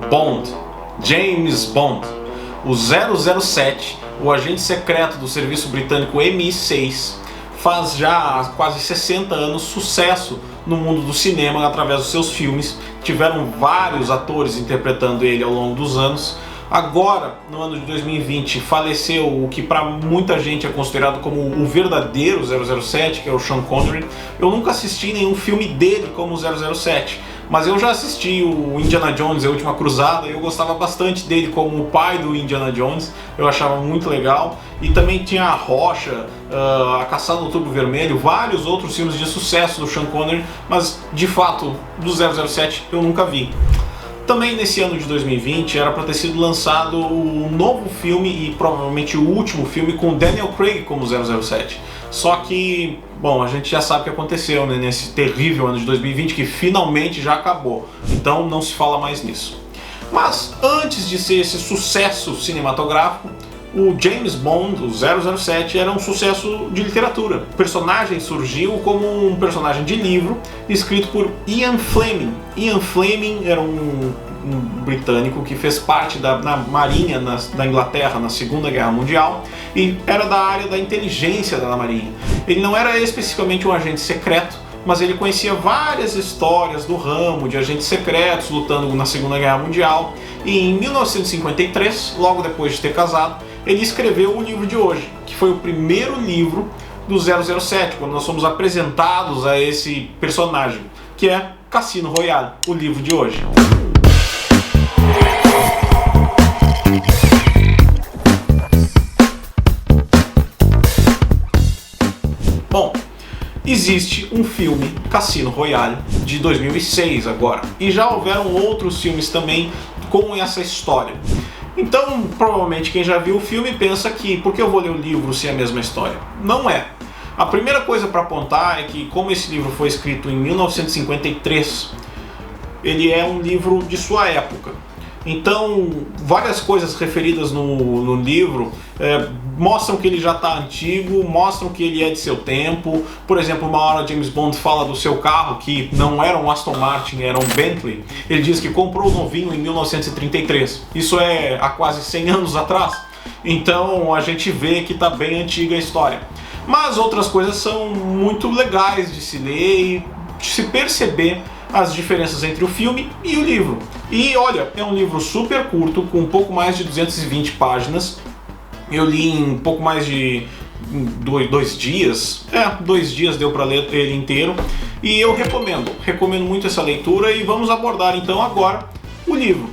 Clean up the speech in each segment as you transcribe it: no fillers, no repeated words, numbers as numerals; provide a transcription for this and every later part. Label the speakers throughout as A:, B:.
A: Bond, James Bond, o 007, o agente secreto do serviço britânico MI6, faz já há quase 60 anos sucesso no mundo do cinema através dos seus filmes. Tiveram vários atores interpretando ele ao longo dos anos. Agora, no ano de 2020, faleceu o que para muita gente é considerado como o verdadeiro 007, que é o Sean Connery. Eu nunca assisti nenhum filme dele como 007, mas eu já assisti o Indiana Jones, A Última Cruzada, e eu gostava bastante dele como o pai do Indiana Jones, eu achava muito legal. E também tinha A Rocha, A Caçada do Outubro Vermelho, vários outros filmes de sucesso do Sean Connery, mas de fato, do 007 eu nunca vi. Também nesse ano de 2020 era para ter sido lançado um novo filme e provavelmente o último filme com Daniel Craig como 007. Só que, bom, a gente já sabe o que aconteceu, né, nesse terrível ano de 2020 que finalmente já acabou. Então não se fala mais nisso. Mas antes de ser esse sucesso cinematográfico, o James Bond, o 007, era um sucesso de literatura. O personagem surgiu como um personagem de livro escrito por Ian Fleming. Ian Fleming era um britânico que fez parte da Marinha da Inglaterra na Segunda Guerra Mundial e era da área da inteligência da Marinha. Ele não era especificamente um agente secreto, mas ele conhecia várias histórias do ramo de agentes secretos lutando na Segunda Guerra Mundial. E em 1953, logo depois de ter casado, ele escreveu o livro de hoje, que foi o primeiro livro do 007, quando nós somos apresentados a esse personagem, que é Cassino Royale, o livro de hoje. Bom, existe um filme, Cassino Royale, de 2006 agora, e já houveram outros filmes também com essa história. Então, provavelmente quem já viu o filme pensa que por que eu vou ler o livro se é a mesma história? Não é. A primeira coisa para apontar é que, como esse livro foi escrito em 1953, ele é um livro de sua época. Então, várias coisas referidas no livro mostram que ele já está antigo, mostram que ele é de seu tempo. Por exemplo, uma hora James Bond fala do seu carro, que não era um Aston Martin, era um Bentley. Ele diz que comprou o novinho em 1933. Isso é há quase 100 anos atrás. Então, a gente vê que está bem antiga a história. Mas outras coisas são muito legais de se ler e de se perceber as diferenças entre o filme e o livro. E olha, é um livro super curto, com um pouco mais de 220 páginas. Eu li em pouco mais de 2 dias. 2 dias deu para ler ele inteiro. E eu recomendo muito essa leitura e vamos abordar então agora o livro.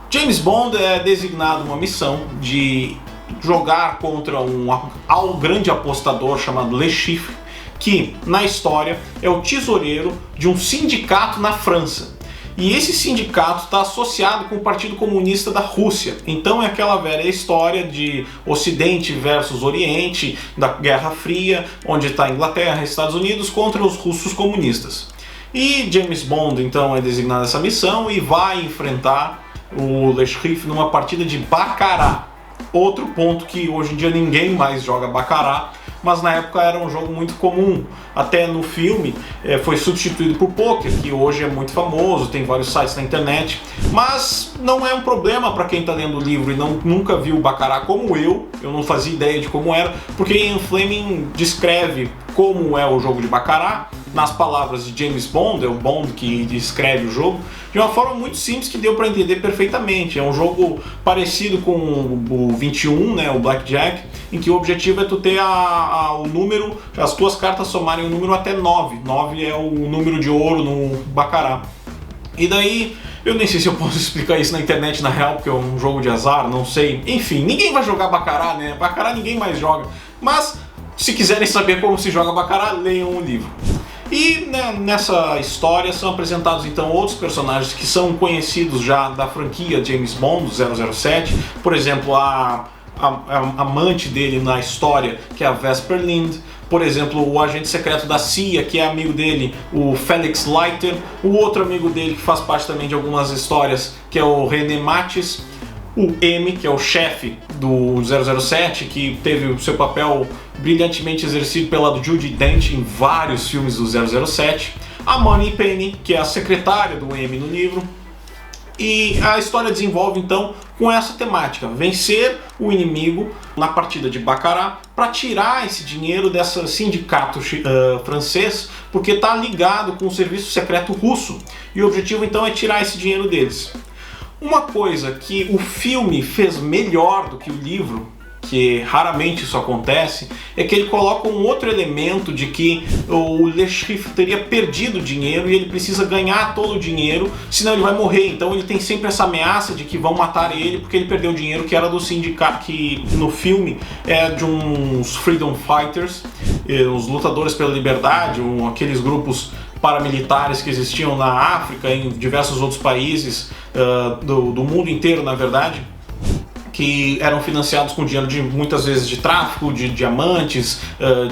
A: James Bond é designado uma missão de jogar contra um grande apostador chamado Le Chiffre, que, na história, é o tesoureiro de um sindicato na França. E esse sindicato está associado com o Partido Comunista da Rússia. Então é aquela velha história de Ocidente versus Oriente, da Guerra Fria, onde está a Inglaterra e Estados Unidos contra os russos comunistas. E James Bond, então, é designado essa missão e vai enfrentar o Le Chiffre numa partida de baccarat. Outro ponto que hoje em dia ninguém mais joga baccarat, mas na época era um jogo muito comum. Até no filme foi substituído por poker, que hoje é muito famoso, tem vários sites na internet. Mas não é um problema para quem está lendo o livro e nunca viu o baccarat como eu não fazia ideia de como era, porque Ian Fleming descreve como é o jogo de baccarat nas palavras de James Bond, é o Bond que descreve o jogo, de uma forma muito simples que deu para entender perfeitamente. É um jogo parecido com o 21, né, o Blackjack, em que o objetivo é tu ter o número, as tuas cartas somarem o número até 9. 9 é o número de ouro no baccarat. E daí, eu nem sei se eu posso explicar isso na internet na real, porque é um jogo de azar, não sei. Enfim, ninguém vai jogar baccarat, né? Baccarat ninguém mais joga. Mas, se quiserem saber como se joga baccarat, leiam o livro. E nessa história são apresentados então outros personagens que são conhecidos já da franquia James Bond, 007. Por exemplo, a amante dele na história, que é a Vesper Lynd. Por exemplo, o agente secreto da CIA, que é amigo dele, o Felix Leiter. O outro amigo dele, que faz parte também de algumas histórias, que é o René Mathis. O M, que é o chefe do 007, que teve o seu papel brilhantemente exercido pela Judi Dench em vários filmes do 007. A Moneypenny, que é a secretária do M no livro. E a história desenvolve então com essa temática: vencer o inimigo na partida de baccarat para tirar esse dinheiro desse sindicato francês, porque está ligado com o serviço secreto russo. E o objetivo então é tirar esse dinheiro deles. Uma coisa que o filme fez melhor do que o livro, que raramente isso acontece, é que ele coloca um outro elemento de que o Le Chiffre teria perdido dinheiro e ele precisa ganhar todo o dinheiro, senão ele vai morrer. Então ele tem sempre essa ameaça de que vão matar ele porque ele perdeu o dinheiro que era do sindicato, que no filme é de uns Freedom Fighters, os lutadores pela liberdade, aqueles grupos paramilitares que existiam na África e em diversos outros países do mundo inteiro, na verdade, que eram financiados com dinheiro muitas vezes de tráfico de diamantes,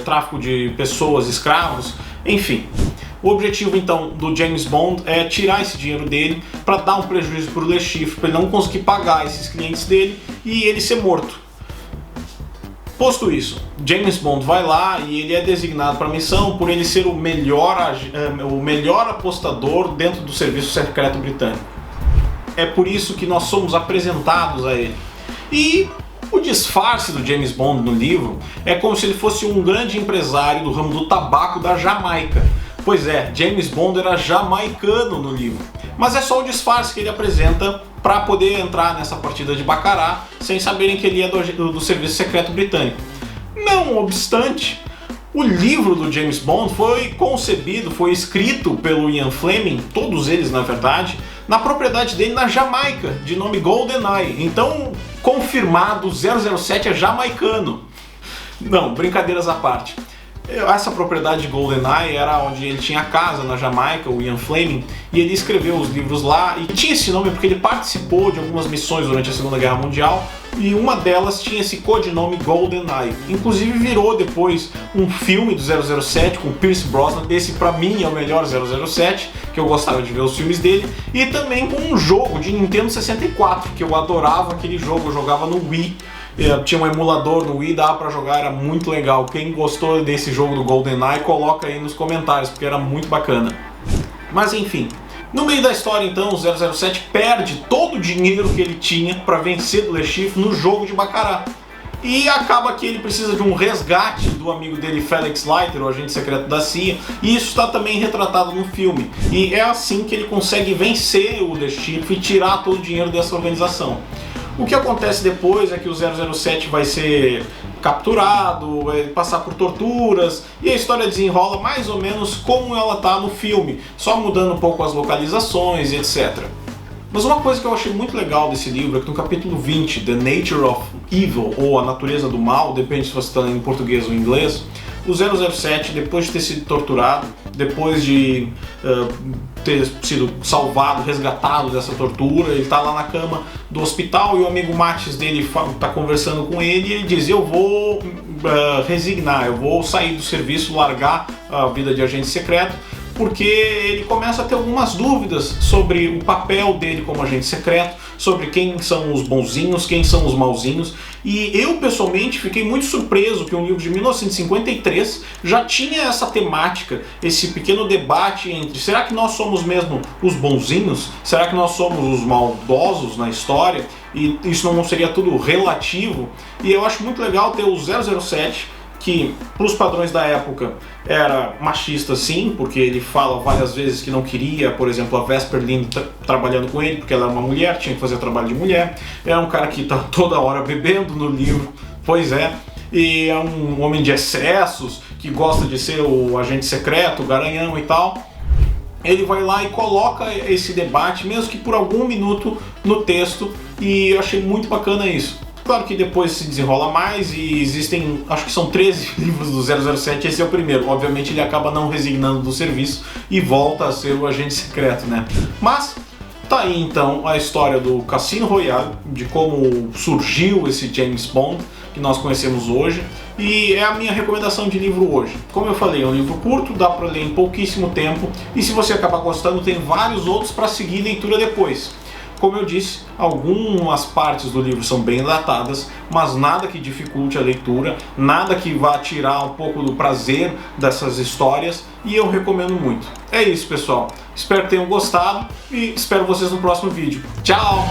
A: tráfico de pessoas, escravos, enfim. O objetivo então do James Bond é tirar esse dinheiro dele para dar um prejuízo para o Le Chiffre, para ele não conseguir pagar esses clientes dele e ele ser morto. Posto isso, James Bond vai lá e ele é designado para a missão por ele ser o melhor apostador dentro do serviço secreto britânico. É por isso que nós somos apresentados a ele. E o disfarce do James Bond no livro é como se ele fosse um grande empresário do ramo do tabaco da Jamaica. Pois é, James Bond era jamaicano no livro. Mas é só o disfarce que ele apresenta para poder entrar nessa partida de baccarat sem saberem que ele é do serviço secreto britânico. Não obstante, o livro do James Bond foi concebido, foi escrito pelo Ian Fleming, todos eles na verdade, na propriedade dele na Jamaica, de nome GoldenEye. Então, confirmado, 007 é jamaicano. Não, brincadeiras à parte. Essa propriedade de GoldenEye era onde ele tinha casa na Jamaica, o Ian Fleming, e ele escreveu os livros lá, e tinha esse nome porque ele participou de algumas missões durante a Segunda Guerra Mundial, e uma delas tinha esse codinome GoldenEye. Inclusive virou depois um filme do 007 com Pierce Brosnan, esse pra mim é o melhor 007, que eu gostava de ver os filmes dele, e também com um jogo de Nintendo 64, que eu adorava aquele jogo, eu jogava no Wii. Tinha um emulador no Wii, dava pra jogar, era muito legal. Quem gostou desse jogo do GoldenEye, coloca aí nos comentários, porque era muito bacana. Mas enfim, no meio da história então, o 007 perde todo o dinheiro que ele tinha para vencer do Le Chiffre no jogo de baccarat. E acaba que ele precisa de um resgate do amigo dele, Felix Leiter, o agente secreto da CIA, e isso está também retratado no filme. E é assim que ele consegue vencer o Le Chiffre e tirar todo o dinheiro dessa organização. O que acontece depois é que o 007 vai ser capturado, vai passar por torturas, e a história desenrola mais ou menos como ela está no filme, só mudando um pouco as localizações e etc. Mas uma coisa que eu achei muito legal desse livro é que no capítulo 20, The Nature of Evil, ou A Natureza do Mal, depende se você está em português ou em inglês, o 007, depois de ter sido torturado, depois de ter sido salvado, resgatado dessa tortura, ele está lá na cama do hospital e o amigo Mattis dele está conversando com ele e ele diz: eu vou resignar, eu vou sair do serviço, largar a vida de agente secreto, porque ele começa a ter algumas dúvidas sobre o papel dele como agente secreto, sobre quem são os bonzinhos, quem são os mauzinhos. E eu pessoalmente fiquei muito surpreso que um livro de 1953 já tinha essa temática, esse pequeno debate entre: será que nós somos mesmo os bonzinhos? Será que nós somos os maldosos na história? E isso não seria tudo relativo? E eu acho muito legal ter o 007, que para os padrões da época era machista sim, porque ele fala várias vezes que não queria, por exemplo, a Vesper Lynd trabalhando com ele, porque ela é uma mulher, tinha que fazer trabalho de mulher. É um cara que está toda hora bebendo no livro, pois é, e é um homem de excessos, que gosta de ser o agente secreto, o garanhão e tal. Ele vai lá e coloca esse debate, mesmo que por algum minuto, no texto, e eu achei muito bacana isso. Claro que depois se desenrola mais e existem, acho que são 13 livros do 007, esse é o primeiro. Obviamente ele acaba não resignando do serviço e volta a ser o agente secreto, né? Mas tá aí então a história do Cassino Royale, de como surgiu esse James Bond que nós conhecemos hoje, e é a minha recomendação de livro hoje. Como eu falei, é um livro curto, dá para ler em pouquíssimo tempo, e se você acabar gostando tem vários outros para seguir leitura depois. como eu disse, algumas partes do livro são bem datadas, mas nada que dificulte a leitura, nada que vá tirar um pouco do prazer dessas histórias, e eu recomendo muito. É isso, pessoal. Espero que tenham gostado e espero vocês no próximo vídeo. Tchau!